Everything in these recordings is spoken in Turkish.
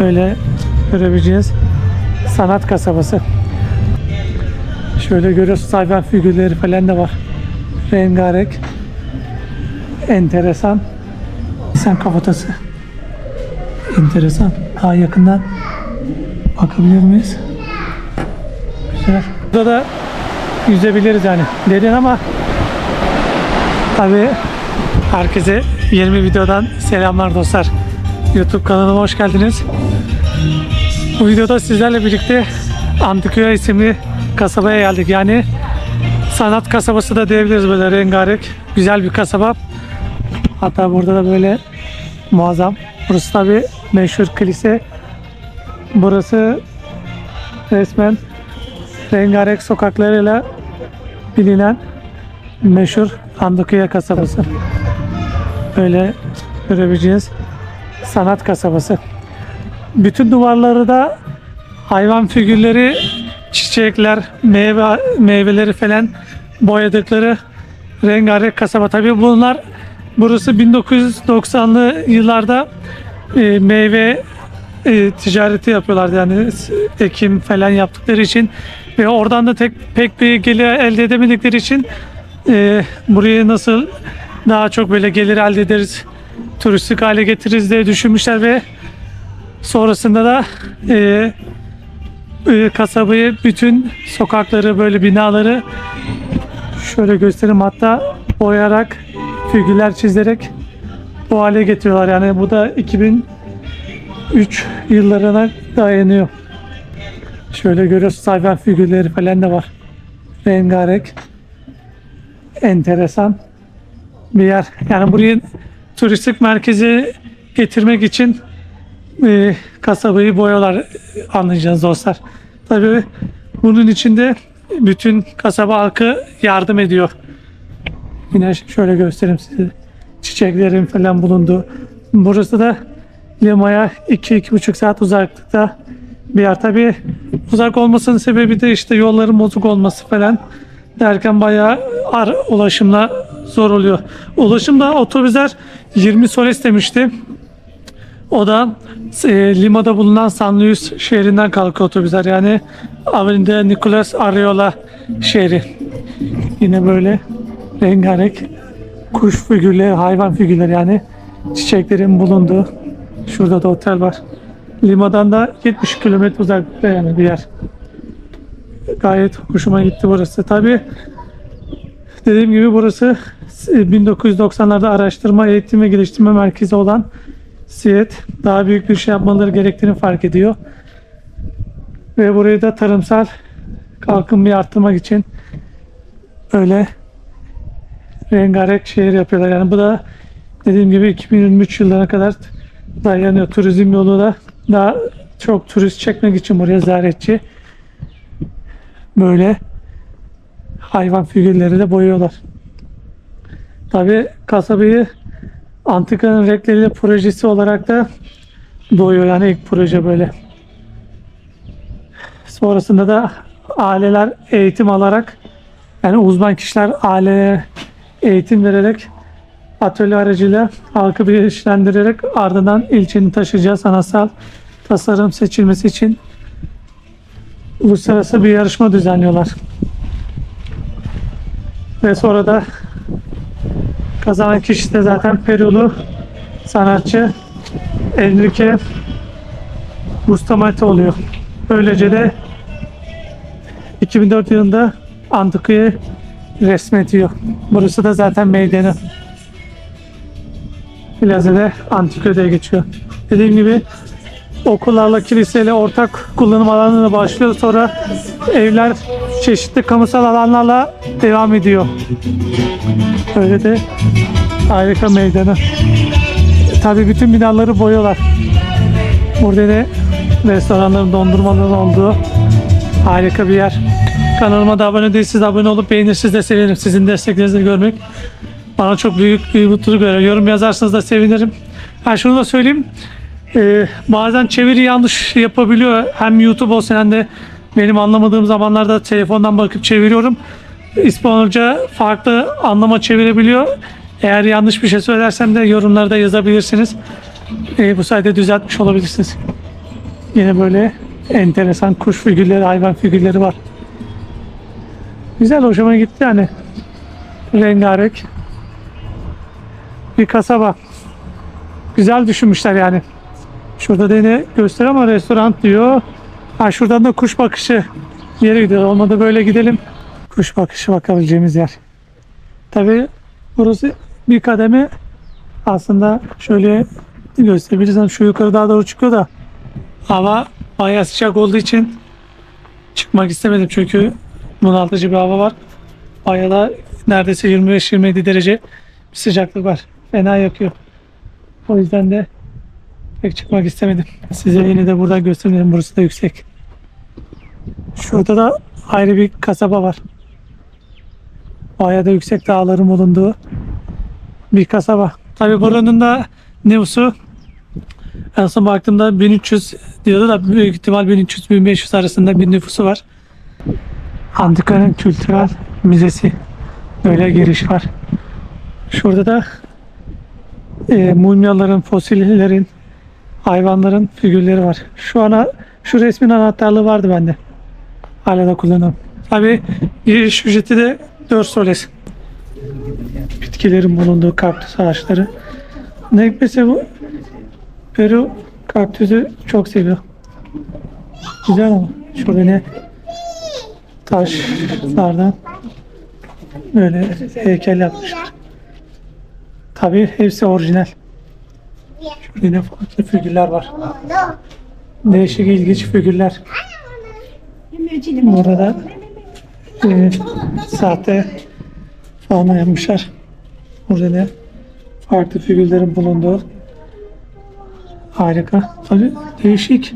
Böyle görebileceğiz. Sanat kasabası. Şöyle görüyorsunuz, hayvan figürleri falan da var. Rengarenk. Enteresan. İnsan kafatası. Enteresan. Daha yakından bakabilir miyiz? Güzel. Burada da yüzebiliriz yani. Derin ama tabii herkese yeni bir videodan selamlar dostlar. YouTube kanalıma hoş geldiniz. Bu videoda sizlerle birlikte Antıköy isimli kasabaya geldik. Yani sanat kasabası da diyebiliriz, böyle rengarenk. Güzel bir kasaba. Hatta burada da böyle muazzam. Burası tabii meşhur kilise. Burası resmen rengarenk sokaklarıyla bilinen meşhur Antıköy kasabası. Böyle görebileceğiz. Sanat kasabası. Bütün duvarları da hayvan figürleri, çiçekler, meyveleri falan boyadıkları rengarenk kasaba. Tabii burası 1990'lı yıllarda meyve ticareti yapıyorlardı, yani ekim falan yaptıkları için ve oradan da pek bir gelir elde edemedikleri için burayı nasıl daha çok böyle gelir elde ederiz, turistik hale getiririz diye düşünmüşler ve sonrasında da kasabayı, bütün sokakları, böyle binaları şöyle göstereyim, hatta boyayarak, figürler çizerek bu hale getiriyorlar. Yani bu da 2003 yıllarına dayanıyor. Şöyle görüyorsunuz, hayvan figürleri falan da var. Rengarenk. Enteresan bir yer. Yani burayı turistik merkeze getirmek için kasabayı boyalar, anlayacağız dostlar. Tabii bunun içinde bütün kasaba halkı yardım ediyor. Yine şöyle göstereyim size. Çiçeklerin falan bulunduğu. Burası da Lima'ya 2-2,5 saat uzaklıkta bir yer. Tabii uzak olmasının sebebi de işte yolların bozuk olması falan derken bayağı ulaşımla zor oluyor. Ulaşımda otobüsler 20 soles demişti. O da Lima'da bulunan San Luis şehrinden kalkıyor otobüsler. Yani Avenida Nicolas Arriola şehri. Yine böyle rengarenk kuş figürleri, hayvan figürleri, yani çiçeklerin bulunduğu. Şurada da otel var. Lima'dan da 70 kilometre uzaklıkta yani bir yer. Gayet hoşuma gitti burası. Tabii dediğim gibi burası 1990'larda araştırma, eğitim ve geliştirme merkezi olan SİET daha büyük bir şey yapmaları gerektiğini fark ediyor. Ve burayı da tarımsal kalkınmayı arttırmak için öyle rengarenk şehir yapıyorlar. Yani bu da dediğim gibi 2023 yıllarına kadar dayanıyor. Turizm yolu da daha çok turist çekmek için buraya ziyaretçi böyle hayvan figürleri de boyuyorlar. Tabii kasabayı Antika'nın renkleriyle projesi olarak da doğuyor. Yani ilk proje böyle. Sonrasında da aileler eğitim alarak, yani uzman kişiler aileye eğitim vererek, atölye aracıyla halkı bilinçlendirerek ardından ilçenin taşıyacağı sanatsal tasarım seçilmesi için uluslararası bir yarışma düzenliyorlar. Ve sonra da kazanan kişi de zaten Perulu sanatçı Enrique Bustamante oluyor. Böylece de 2004 yılında Antıköy'ü resmediyor. Burası da zaten meydanı. Plaza'da Antıköy'de geçiyor. Dediğim gibi okullarla, kiliseyle ortak kullanım alanına başlıyor. Sonra evler, çeşitli kamusal alanlarla devam ediyor. Öyle de harika meydanı. Tabii bütün binaları boyuyorlar. Burada da restoranların, dondurmaların olduğu harika bir yer. Kanalıma da abone değilseniz abone olup beğenirseniz de sevinirim. Sizin desteklerinizi görmek bana çok büyük bir mutluluk veriyor. Yorum yazarsanız da sevinirim. Şunu da söyleyeyim. Bazen çeviri yanlış yapabiliyor. Hem YouTube olsun hem de benim anlamadığım zamanlarda telefondan bakıp çeviriyorum. İspanyolca farklı anlama çevirebiliyor. Eğer yanlış bir şey söylersem de yorumlarda yazabilirsiniz. Bu sayede düzeltmiş olabilirsiniz. Yine böyle enteresan kuş figürleri, hayvan figürleri var. Güzel, hoşuma gitti yani. Rengarenk bir kasaba. Güzel düşünmüşler yani. Şurada da yine göster ama restoran diyor. Ha, şuradan da kuş bakışı yere gidiyor. Olmadı böyle gidelim. Kuş bakışı bakabileceğimiz yer. Tabii burası bir kademe, aslında şöyle gösterebilirsem şu yukarı daha doğru çıkıyor da hava bayağı sıcak olduğu için çıkmak istemedim çünkü bunaltıcı bir hava var. Bayağı da neredeyse 25-27 derece bir sıcaklık var. Fena yakıyor. O yüzden de pek çıkmak istemedim. Size yine de buradan göstereyim. Burası da yüksek. Şurada da ayrı bir kasaba var. Bayağı da yüksek dağların bulunduğu bir kasaba. Tabii buranın da nüfusu en son baktığımda 1300 diyordu da büyük ihtimal 1300-1500 arasında bir nüfusu var. Antikanın kültürel müzesi. Böyle giriş var. Şurada da mumyaların, fosillerin, hayvanların figürleri var. Şu resmin anahtarlığı vardı bende. Hala da kullanıyorum. Tabii giriş ücreti de 4 soles. Bitkilerin bulunduğu kaktüs ağaçları. Ne hikmetse bu Peru kaktüsü çok seviyor. Güzel ama şurada ne taşlardan böyle heykel yapmışlar. Tabii hepsi orijinal. Şurada ne farklı figürler var. Değişik ilginç figürler. Burada sahte fauna yapmışlar. Burada ne farklı figürlerin bulunduğu. Harika. Tabii değişik.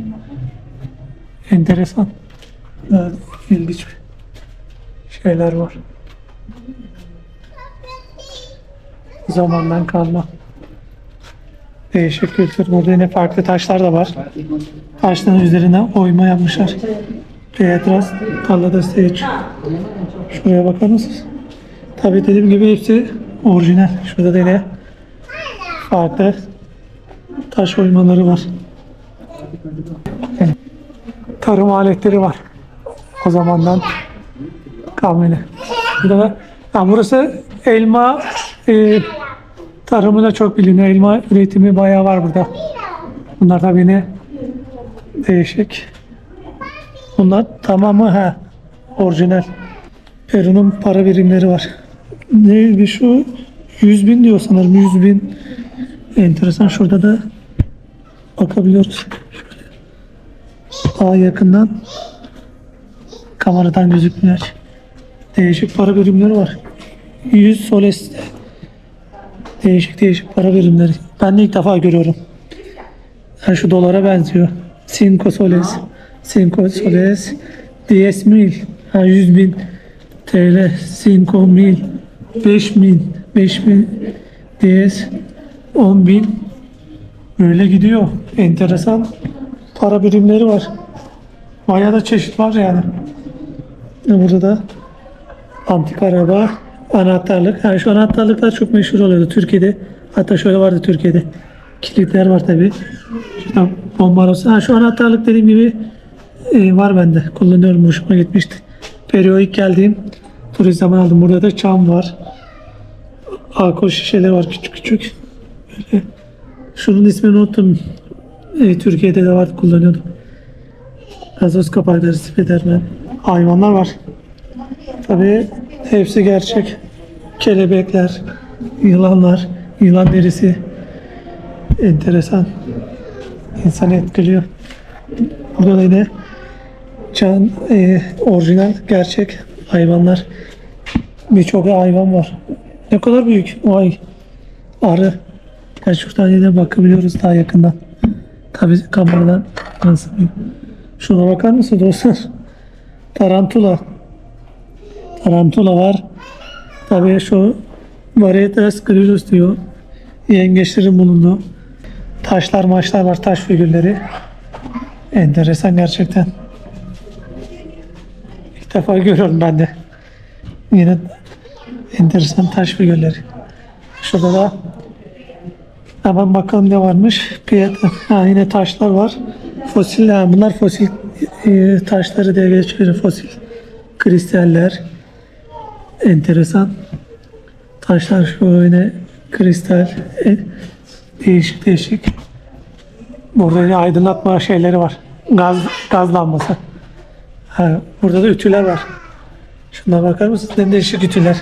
Enteresan. İlginç şeyler var. Zamandan kalma. Değişik kültür. Burada yine farklı taşlar da var. Taşların üzerine oyma yapmışlar. Piedras Tallada Stage. Şuraya bakar mısınız? Tabii dediğim gibi hepsi orijinal. Şurada da yine farklı taş oymaları var. Tarım aletleri var. O zamandan kalmalı. Burada da, burası elma tarımıyla çok biliniyor. Elma üretimi bayağı var burada. Bunlar tabii yine değişik. Bunlar tamamı orijinal. Peru'nun para birimleri var. Neydi şu? 100.000 diyor sanırım. 100.000. Enteresan. Şurada da bakabiliyoruz. Daha yakından kameradan gözükmüyor. Değişik para birimleri var. 100 soles. Değişik para birimleri. Ben de ilk defa görüyorum. Şu dolara benziyor. 5 soles. 5 soles. 10.000. 100.000 TL. 5.000. 5.000. 5.000. 10.000. Böyle gidiyor. Enteresan para birimleri var. Bayağı da çeşit var yani. Burada da antik araba, anahtarlık. Yani şu anahtarlıklar çok meşhur oluyordu Türkiye'de. Hatta şöyle vardı Türkiye'de. Kilitler var tabi. Şurada bomba. Şu anahtarlık dediğim gibi var bende. Kullanıyorum. Hoşuma gitmişti. Peru'ya ilk geldiğim turist zaman aldım. Burada da çam var. Alkol şişeleri var küçük. Böyle. Şunun ismini unuttum. Türkiye'de de vardı, kullanıyordum. Gazoz kapakları, Spiderman. Hayvanlar var. Tabii hepsi gerçek. Kelebekler, yılanlar, yılan derisi. Enteresan. İnsanı etkiliyor. Burada da yine orijinal, gerçek hayvanlar. Birçok hayvan var. Ne kadar büyük. Vay. Arı. Şuradan yine bakabiliyoruz daha yakından. Tabii kameradan yansımıyor. Şuna bakar mısın dostlar? Tarantula. Tarantula var. Tabii şu Varietas grilus diyor. Yengeçlerin bulunduğu taşlar var. Taş figürleri. Enteresan gerçekten. İlk defa görüyorum ben de. Yine enteresan taş figürleri. Şurada da hemen bakalım ne varmış. Yine taşlar var. Fosiller, bunlar fosil taşları diye geçiyor. Fosil kristaller. Enteresan. Taşlar şöyle kristal. Değişik değişik. Burada yine aydınlatma şeyleri var. Gaz lambası. Ha, burada da ütüler var. Şuna bakar mısınız? Ne değişik ütüler.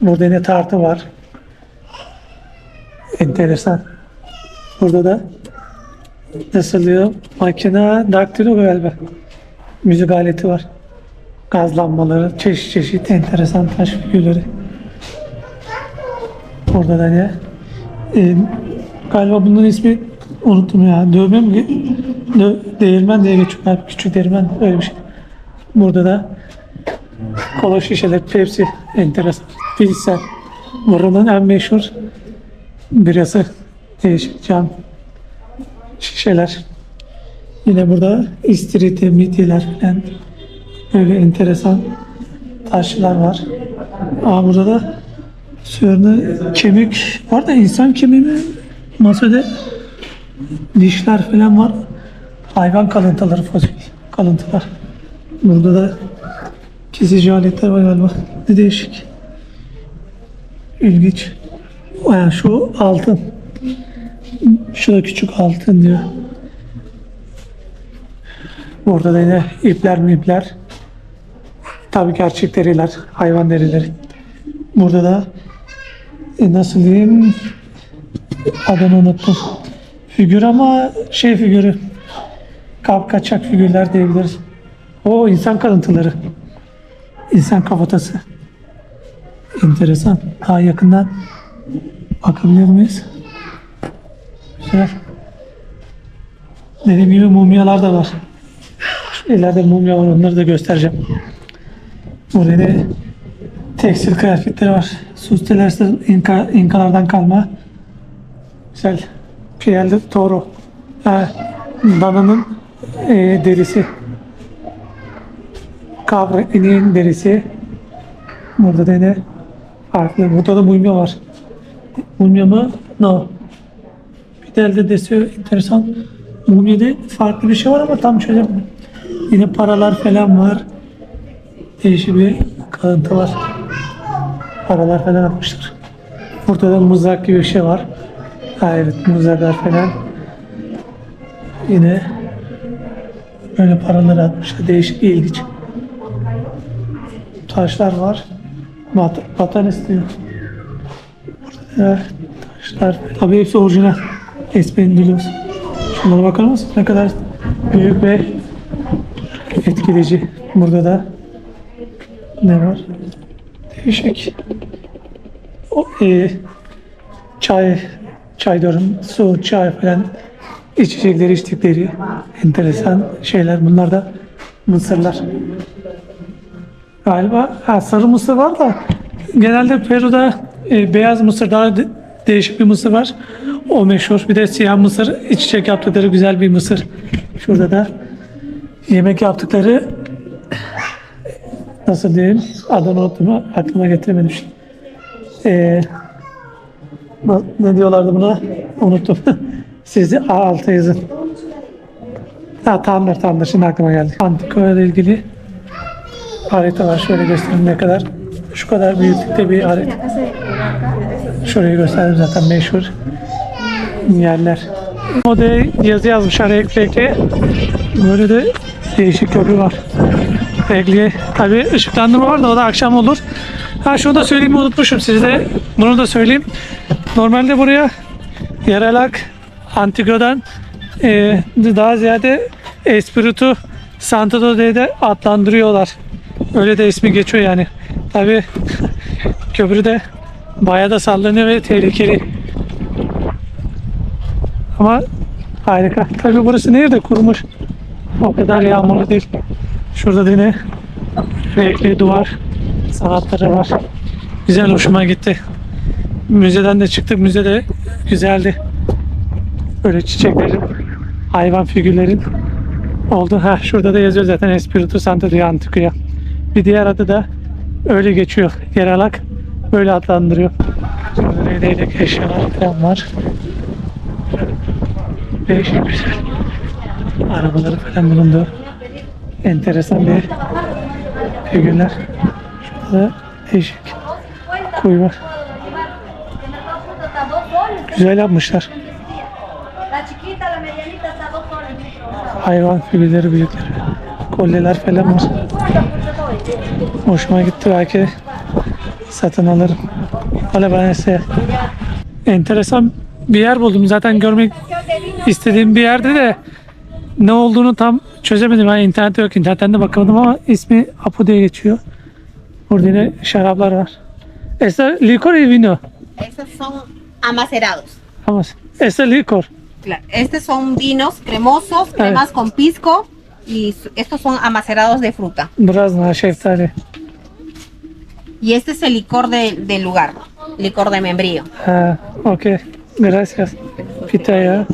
Burada yine tartı var. Enteresan. Burada da nasıl diyor? Makine daktilo galiba. Müzik aleti var. Gaz lambaları, çeşit çeşit enteresan taş figürleri. Burada da ne? Galiba bunun ismi unuttum ya. Dövme mi? Değirmen diye geçiyor. Galiba küçük değirmen öyle bir şey. Burada da kola şişeler, Pepsi enteresan. Pilsen. Buranın en meşhur birası. Değişik cam şişeler. Yine burada istiridye, midyeler falan. Böyle enteresan taşlar var. Burada da sürüne kemik var da insan kemiği mi? Masada dişler falan var. Hayvan kalıntıları, fosil kalıntılar. Burada da kesici aletler var galiba. Ne değişik. İlginç. Yani şu altın. Şu da küçük altın diyor. Burada da yine ipler. Tabii gerçek deriler, hayvan derileri. Burada da nasıl diyeyim, adını unuttum. Figür ama şey figürü, kaçak figürler diyebiliriz. O insan kalıntıları, insan kafatası. Enteresan. Daha yakından bakabilir miyiz? Güzel. Dediğim gibi mumyalar da var. İleride mumya var, onları da göstereceğim. Burada da tekstil kıyafetleri var. Sustelerse İnkalardan kalma. Güzel. Piel de Toro. Dananın derisi. Kavra ineğin derisi. Burada da yine farklı. Burada da mumya var. Mumya mı? No. Bir de elde desiyor. Enteresan. Mumyada farklı bir şey var ama tam çözemedim. Yine paralar falan var. Değişik bir kalıntı var. Paralar falan atmışlar. Burada da mızrak gibi bir şey var. Evet, mızraklar falan. Yine böyle paraları atmışlar. Değişik, ilginç. Taşlar var. Vatan istiyor. Burada da taşlar. Tabii hepsi orijinal. Espendilos. Şunlara bakar mısın? Ne kadar büyük ve etkileyici. Burada da ne var? Değişik. Çay diyorum, su, çay falan içecekleri, içtikleri enteresan şeyler. Bunlar da mısırlar. Galiba sarı mısır var da genelde Peru'da beyaz mısır, daha değişik bir mısır var. O meşhur. Bir de siyah mısır, içecek yaptıkları güzel bir mısır. Şurada da yemek yaptıkları, nasıl diyeyim, adını unuttum, aklıma getiremedim şimdi. Ne diyorlardı buna? Unuttum. Sizi alta yazın. Tanrı şimdi aklıma geldi. Antika ile ilgili harita var. Şöyle göstereyim ne kadar. Şu kadar büyüklükte bir harita. Şurayı gösterdim zaten, meşhur yerler. Model yazı yazmışlar renkli. Böyle de değişik köprü var. Renkli. Tabii ışıklandırma var da o da akşam olur. Şunu da söyleyeyim, unutmuşum size. Bunu da söyleyeyim. Normalde buraya yerel Antigua'dan daha ziyade Espiritu Santo diye de adlandırıyorlar. Öyle de ismi geçiyor yani. Tabii köprü de bayağı da sallanıyor ve tehlikeli. Ama harika. Tabii burası nerede kurumuş? O kadar yağmurlu değil. Şurada yine renkli duvar sanatları var. Güzel, hoşuma gitti. Müzeden de çıktık. Müze de güzeldi. Böyle çiçeklerin, hayvan figürlerin oldu. Şurada da yazıyor zaten Espiritu Santo diye Antigua. Bir diğer adı da öyle geçiyor. Yerel böyle adlandırıyor. Şurada leylek eşyalar falan var. Değişik güzel. Arabaları falan bulundu. Enteresan bir figürler. Şurada değişik koyu var. Güzel yapmışlar. Hayvan figürleri, büyükleri. Kolyeler falan var. Hoşuma gitti, belki satın alırım. Hala ben ise enteresan bir yer buldum. Zaten görmek istediğim bir yerde de ne olduğunu tam çözemedim. Yani internette yok. İnternetten de bakamadım ama ismi Apo diye geçiyor. Burada yine şaraplar var. Esta licor y vino. Estos son amaserados. Ama esta licor. Claro. Estos son vinos cremosos, cremas con pisco y estos son amaserados de fruta. Durazno, şeftali. Y este es el licor del lugar, licor de membrillo. Ha, okey. Gracias. Pitaya.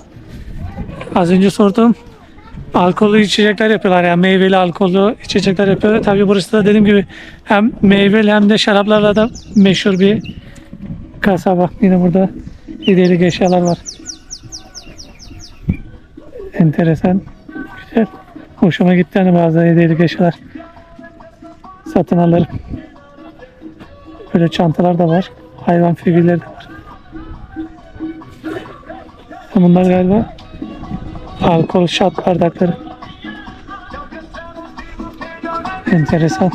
Az önce sordum. Alkollü içecekler yapıyorlar, yani meyveli alkollü içecekler yapıyorlar. Tabii burası da dediğim gibi hem meyveli hem de şaraplarla da meşhur bir kasaba. Yine burada hediyelik eşyalar var. Enteresan, güzel. Hoşuma gitti hani bazı hediyelik eşyalar. Satın alırım. Böyle çantalar da var. Hayvan figürleri de var. Bunlar galiba alkol şat bardakları. Enteresan.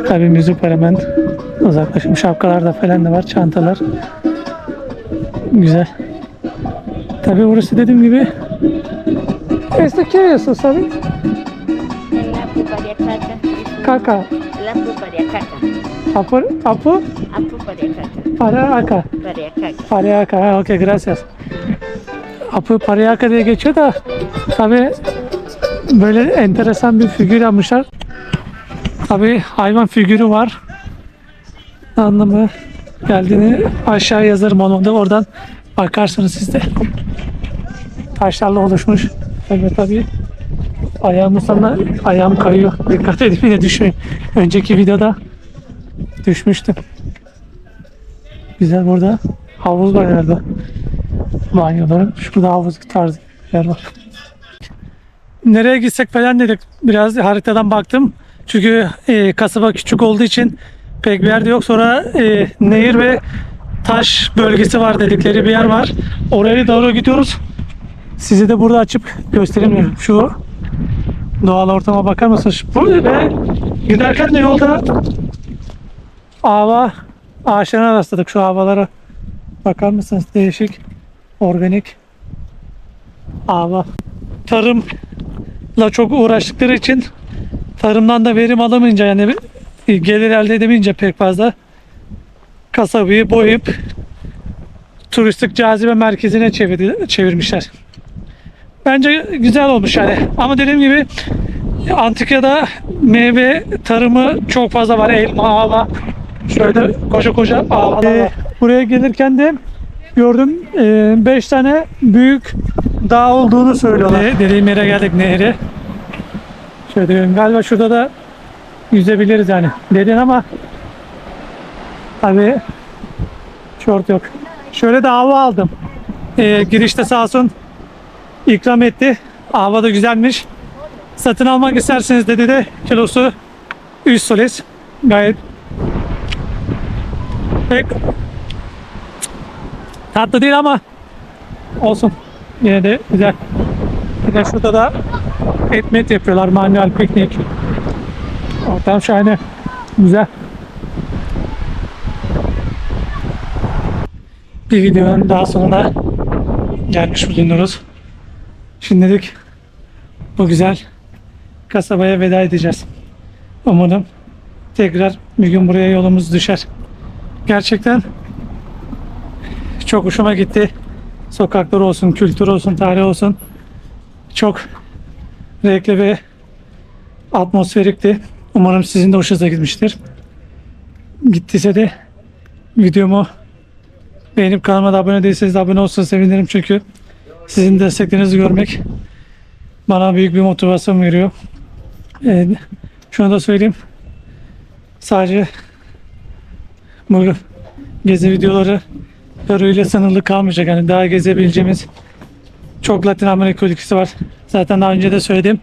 Tabii müzik var hemen. Uzaklaşım şapkalar da falan da var. Çantalar. Güzel. Tabii burası dediğim gibi. Esto qué es eso, ¿sabes? La puparia caca. Kaka. La puparia caca. Apo, apo, Puparia caca. para acá. Puparia caca. Pariyaka, ha, okey, gracias. Apo Pariyaka diye geçiyor da tabi böyle enteresan bir figür yapmışlar. Tabi hayvan figürü var. Anlamı geldiğini aşağı yazarım, onu da oradan bakarsınız siz de. Taşlarla oluşmuş. Evet tabi ayağım sana ayağım kayıyor. Dikkat edin yine düşmeyin. Önceki videoda düşmüştüm. Güzel, burada havuz var herhalde. Banyoları. Şurada havuz tarzı yer var. Nereye gitsek falan dedik. Biraz haritadan baktım. Çünkü kasaba küçük olduğu için pek bir yerde yok. Sonra nehir ve taş bölgesi var dedikleri bir yer var. Oraya doğru gidiyoruz. Sizi de burada açıp göstereyim. Şu doğal ortama bakar mısınız? Ve giderken de yolda ava ağaçlarına rastladık. Şu havalara bakar mısınız? Değişik, organik ava. Tarımla çok uğraştıkları için tarımdan da verim alamayınca, yani gelir elde edemeyince pek fazla kasabayı boyayıp turistik cazibe merkezine çevirmişler. Bence güzel olmuş yani. Ama dediğim gibi Antakya'da meyve tarımı çok fazla var. Elma, ava. Şöyle koca koca ağalar var. Buraya gelirken de gördüm 5 tane büyük dağ olduğunu söylüyorlar. Dediğim yere geldik, nehre. Şöyle diyorum, galiba şurada da yüzebiliriz yani. Dedin ama tabii şort yok. Şöyle de hava aldım. Girişte sağ olsun ikram etti. Hava da güzelmiş. Satın almak isterseniz dedi de kilosu 3 soles. Gayet pek tatlı değil ama olsun. Yine de güzel. Bir de şurada da etmet yapıyorlar. Manuel piknik. Ortam şahane. Güzel. Bir videonun daha sonuna gelmiş bulunuyoruz. Şimdilik bu güzel kasabaya veda edeceğiz. Umarım tekrar bir gün buraya yolumuz düşer. Gerçekten çok hoşuma gitti. Sokaklar olsun, kültür olsun, tarih olsun. Çok renkli ve atmosferikti. Umarım sizin de hoşunuza gitmiştir. Gittiyse de videomu beğenip kanalıma da abone değilseniz de abone olsanız sevinirim, çünkü sizin desteklerinizi görmek bana büyük bir motivasyon veriyor. Şunu da söyleyeyim. Sadece bu gezi videoları Peru ile sınırlı kalmayacak. Yani daha gezebileceğimiz çok Latin Amerika ülkesi var. Zaten daha önce de söyledim.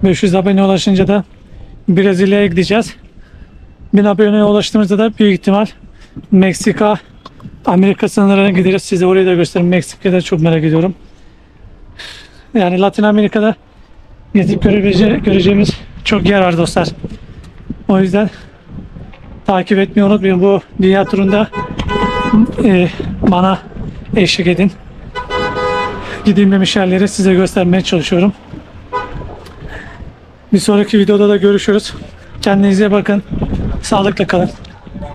500 abone ulaşınca da Brezilya'ya gideceğiz. 1000 aboneye ulaştığımızda da büyük ihtimal Meksika, Amerika sınırlarına gideriz. Size orayı da göstereyim. Meksika'yı da çok merak ediyorum. Yani Latin Amerika'da gezip göreceğimiz çok yer var dostlar. O yüzden takip etmeyi unutmayın. Bu dünya turunda bana eşlik edin. Gidilmemiş yerleri size göstermeye çalışıyorum. Bir sonraki videoda da görüşürüz. Kendinize bakın. Sağlıkla kalın.